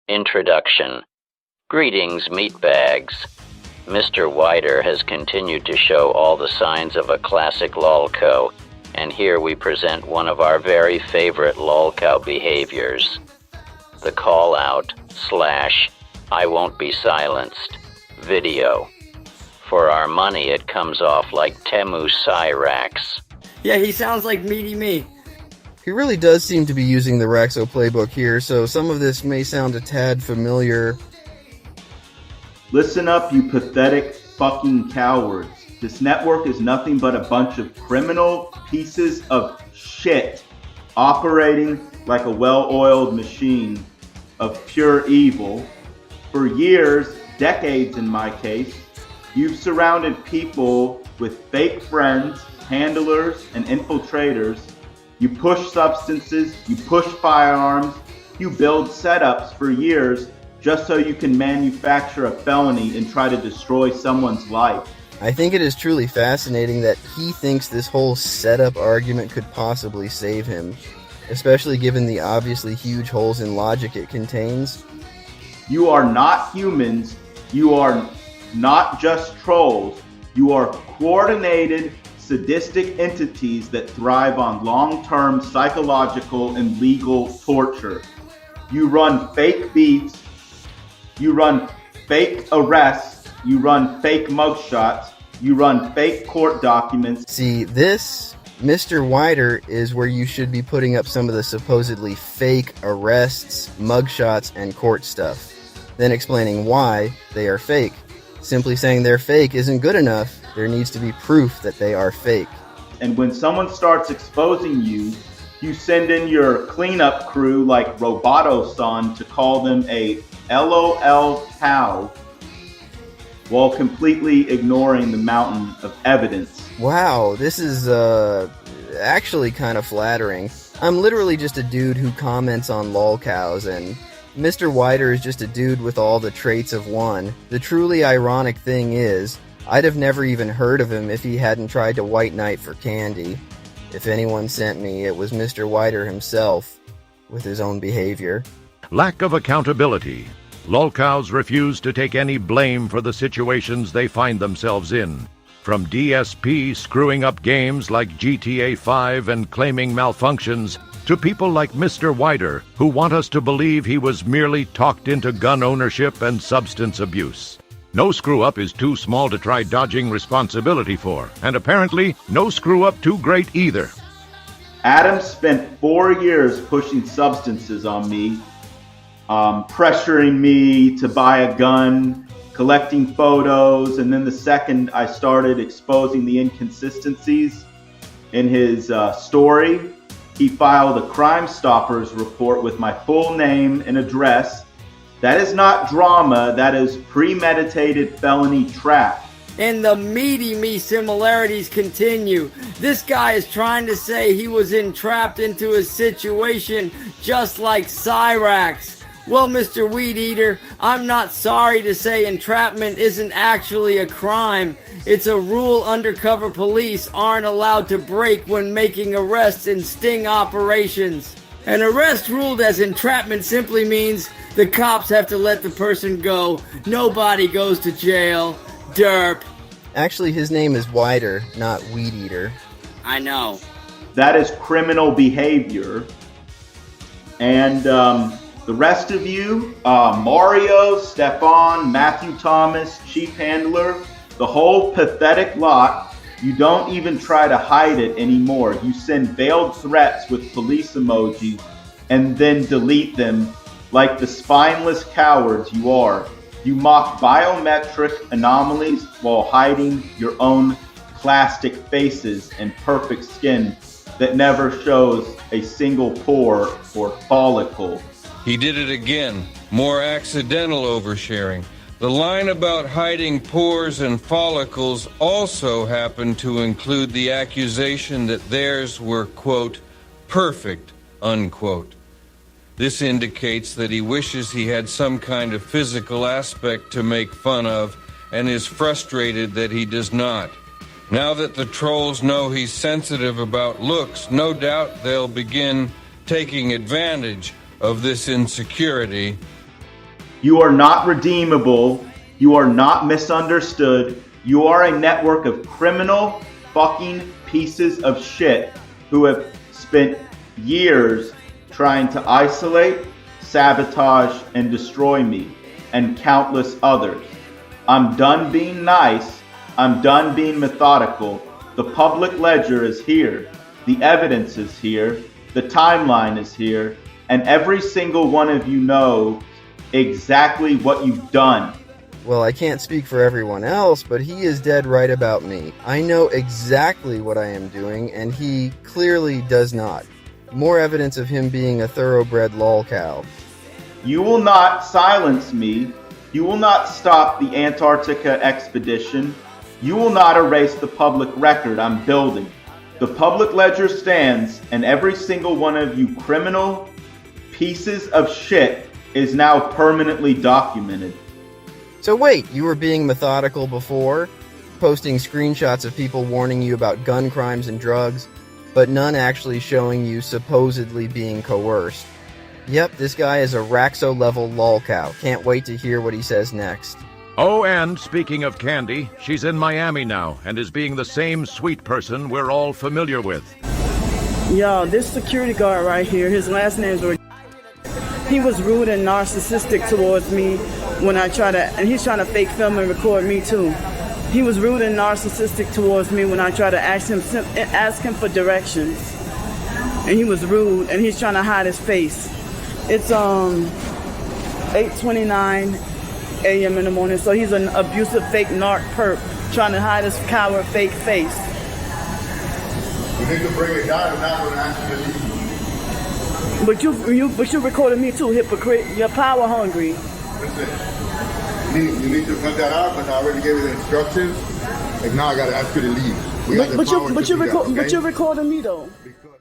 Introduction. Greetings, meatbags. Mr. Weider has continued to show all the signs of a classic lolcow, and here we present one of our very favorite lolcow behaviors. The call-out / I won't be silenced video. For our money, it comes off like Temu Cyraxx. Yeah, he sounds like Meaty Me. He really does seem to be using the Raxo playbook here, so some of this may sound a tad familiar. Listen up, you pathetic fucking cowards. This network is nothing but a bunch of criminal pieces of shit operating like a well-oiled machine of pure evil. For years, decades in my case, you've surrounded people with fake friends, handlers, and infiltrators. You push substances, you push firearms, you build setups for years just so you can manufacture a felony and try to destroy someone's life. I think it is truly fascinating that he thinks this whole setup argument could possibly save him, especially given the obviously huge holes in logic it contains. You are not humans, you are not just trolls, you are coordinated, sadistic entities that thrive on long-term psychological and legal torture. You run fake beats, you run fake arrests, you run fake mugshots, you run fake court documents. See, this, Mr. Weider, is where you should be putting up some of the supposedly fake arrests, mugshots, and court stuff, then explaining why they are fake. Simply saying they're fake isn't good enough. There needs to be proof that they are fake. And when someone starts exposing you, you send in your cleanup crew like Roboto-san to call them a lolcow while completely ignoring the mountain of evidence. Wow, this is actually kind of flattering. I'm literally just a dude who comments on lolcows, and Mr. Weider is just a dude with all the traits of one. The truly ironic thing is, I'd have never even heard of him if he hadn't tried to white knight for candy. If anyone sent me, it was Mr. Weider himself, with his own behavior. Lack of accountability. Lolcows refuse to take any blame for the situations they find themselves in. From DSP screwing up games like GTA 5 and claiming malfunctions, to people like Mr. Weider, who want us to believe he was merely talked into gun ownership and substance abuse. No screw-up is too small to try dodging responsibility for, and apparently no screw-up too great either. Adam spent 4 years pushing substances on me, pressuring me to buy a gun, collecting photos, and then the second I started exposing the inconsistencies in his story, he filed a Crime Stoppers report with my full name and address. That is not drama, that is premeditated felony trap. And the Meaty Me similarities continue. This guy is trying to say he was entrapped into a situation just like Cyraxx. Well, Mr. Weed Eater, I'm not sorry to say entrapment isn't actually a crime. It's a rule undercover police aren't allowed to break when making arrests in sting operations. An arrest ruled as entrapment simply means the cops have to let the person go. Nobody goes to jail. Derp. Actually, his name is Weider, not Weed Eater. I know. That is criminal behavior. And the rest of you, Mario, Stefan, Matthew Thomas, Chief Handler, the whole pathetic lot, you don't even try to hide it anymore. You send veiled threats with police emojis and then delete them like the spineless cowards you are. You mock biometric anomalies while hiding your own plastic faces and perfect skin that never shows a single pore or follicle. He did it again. More accidental oversharing. The line about hiding pores and follicles also happened to include the accusation that theirs were, quote, perfect, unquote. This indicates that he wishes he had some kind of physical aspect to make fun of and is frustrated that he does not. Now that the trolls know he's sensitive about looks, no doubt they'll begin taking advantage of this insecurity. You are not redeemable. You are not misunderstood. You are a network of criminal fucking pieces of shit who have spent years trying to isolate, sabotage, and destroy me, and countless others. I'm done being nice. I'm done being methodical. The public ledger is here. The evidence is here. The timeline is here. And every single one of you know exactly what you've done. Well, I can't speak for everyone else, but he is dead right about me. I know exactly what I am doing, and he clearly does not. More evidence of him being a thoroughbred lolcow. You will not silence me. You will not stop the Antarctica expedition. You will not erase the public record I'm building. The public ledger stands, and every single one of you criminal pieces of shit is now permanently documented. So wait, you were being methodical before? Posting screenshots of people warning you about gun crimes and drugs, but none actually showing you supposedly being coerced. Yep, this guy is a Raxo-level lolcow. Can't wait to hear what he says next. Oh, and speaking of Candy, she's in Miami now and is being the same sweet person we're all familiar with. Yo, this security guard right here, his last name's Rockstar. He was rude and narcissistic towards me when I and he's trying to fake film and record me too. He was rude and narcissistic towards me when I tried to ask him for directions. And he was rude and he's trying to hide his face. It's 8:29 a.m. in the morning, so he's an abusive fake narc perp trying to hide his coward fake face. We need to bring it down and not going to ask you to leave. But you recorded me too, hypocrite. You're power hungry. Listen, you need to cut that out because I already gave you the instructions. Like now I got to ask you to leave. But you're recording me though. Because